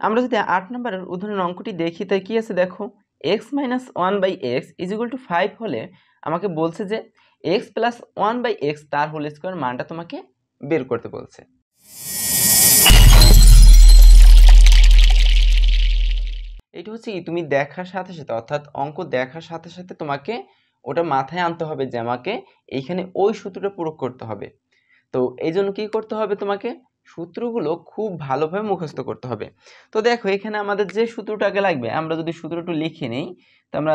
আমরা যদি 8 নম্বরের উদাহরণ অঙ্কটি দেখি তাই কি আছে দেখো, x - 1/x = 5 হলে আমাকে বলছে যে x + 1/x তার হোল স্কয়ার মানটা তোমাকে বের করতে বলছে। এটা হচ্ছে কি, তুমি দেখার সাথে সাথে অর্থাৎ অঙ্ক দেখার সাথে সাথে তোমাকে ওটা মাথায় আনতে হবে যে আমাকে এইখানে ওই সূত্রটা প্রয়োগ করতে হবে। তো এই জন্য কী করতে হবে, তোমাকে সূত্রগুলো খুব ভালোভাবে মুখস্থ করতে হবে। তো দেখো এখানে আমাদের যে সূত্রটাকে লাগবে, আমরা যদি সূত্রটা লিখে নেই তো আমরা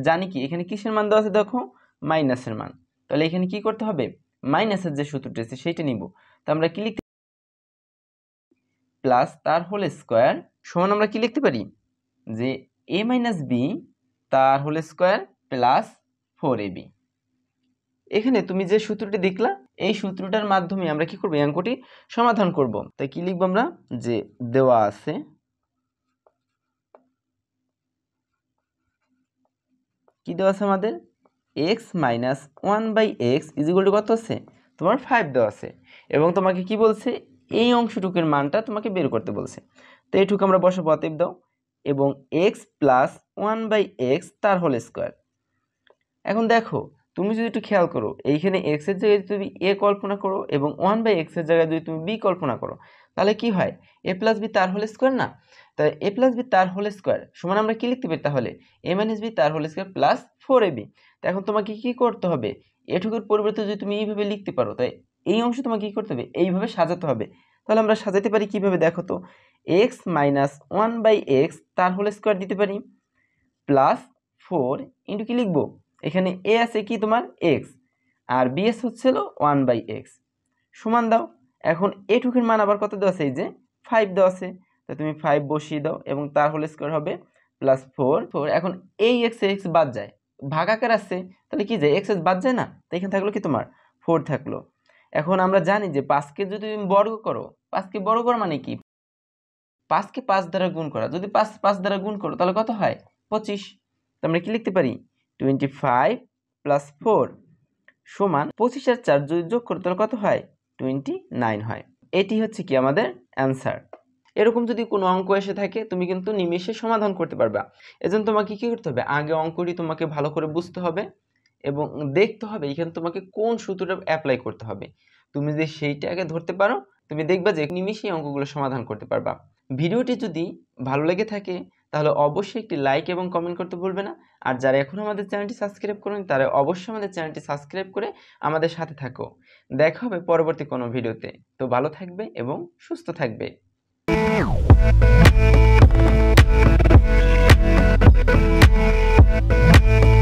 জানি কি এখানে কিসের মান দেওয়া আছে দেখো, মাইনাসের মান। তাহলে এখানে কি করতে হবে, মাইনাসের যে সূত্রটা আছে সেইটা নিব। তো আমরা কি লিখতে, প্লাস তার হোল স্কয়ার সমান আমরা কি লিখতে পারি যে a - b তার হোল স্কয়ার প্লাস 4ab। এখানে তুমি যে সূত্রটি দেখলা এই সূত্রটার মাধ্যমে আমরা কি করব, এই অঙ্কটি সমাধান করব। তাই কি লিখব আমরা, যে দেওয়া আছে কি দেওয়া আছে আমাদের, x - 1/x = কত আছে তোমার 5 দেওয়া আছে, এবং তোমাকে কি বলছে এই অংশটুকুর মানটা তোমাকে বের করতে বলছে। তো এইটুকু আমরা বসাবো, অতএব দাও, এবং x + 1/x তার হোল স্কয়ার। এখন দেখো তুমি যদি একটু খেয়াল করো, এইখানে x এর জায়গায় যদি তুমি a কল্পনা করো এবং 1/x এর জায়গায় যদি তুমি b কল্পনা করো, তাহলে কি হয়, a + b তার হোল স্কয়ার না। তাই a + b তার হোল স্কয়ার সমান আমরা কি লিখতে পারি, তাহলে a - b তার হোল স্কয়ার প্লাস 4ab। তো এখন তোমাকে কি করতে হবে, এটুকুর পরিবর্তে যদি তুমি এইভাবে লিখতে পারো, তাই এই অংশ তোমাকে কি করতে হবে, এইভাবে সাজাতে হবে। তাহলে আমরা সাজাতে পারি কিভাবে দেখো তো, x - 1/x তার হোল স্কয়ার দিতে পারি প্লাস 4 ইন্টু কি লিখবো, এখানে a আছে কি তোমার x আর bs হচ্ছিল 1/x সমান দাও। এখন এটুকুর মান আবার কত দেওয়া আছে, এই যে 5 দেওয়া আছে, তো তুমি 5 বসিয়ে দাও এবং তার হোল স্কয়ার হবে প্লাস 4। এখন এই x বাদ যায়, ভাগাকার আছে, তাহলে কি যায় x বাদ যায় না, তো এখানে থাকলো কি তোমার 4 থাকলো। এখন আমরা জানি যে 5কে যদি তুমি বর্গ করো, 5কে বর্গ করা মানে কি, 5কে 5 দ্বারা গুণ করা, যদি 5 দ্বারা গুণ করো তাহলে কত হয় 25। তো আমরা কি লিখতে পারি 25 + 4 সমান 25 আর 4 যদি যোগ করো তাহলে কত হয় 29 হয়। এটি হচ্ছে কি আমাদের অ্যান্সার। এরকম যদি কোনো অঙ্ক এসে থাকে তুমি কিন্তু নিমেষে সমাধান করতে পারবা। এজন্য তোমাকে কি করতে হবে, আগে অঙ্কটি তোমাকে ভালো করে বুঝতে হবে এবং দেখতে হবে এখানে তোমাকে কোন সূত্রটা অ্যাপ্লাই করতে হবে। তুমি যদি সেইটা আগে ধরতে পারো, তুমি দেখবা যে নিমেষেই অঙ্কগুলো সমাধান করতে পারবা। ভিডিওটি যদি ভালো লেগে থাকে তাহলে অবশ্যই একটি লাইক এবং কমেন্ট করতে ভুলবে না। আর যারা এখনও আমাদের চ্যানেলটি সাবস্ক্রাইব করেন তারা অবশ্যই আমাদের চ্যানেলটি সাবস্ক্রাইব করে আমাদের সাথে থাকো। দেখা হবে পরবর্তী কোনো ভিডিওতে। তো ভালো থাকবে এবং সুস্থ থাকবে।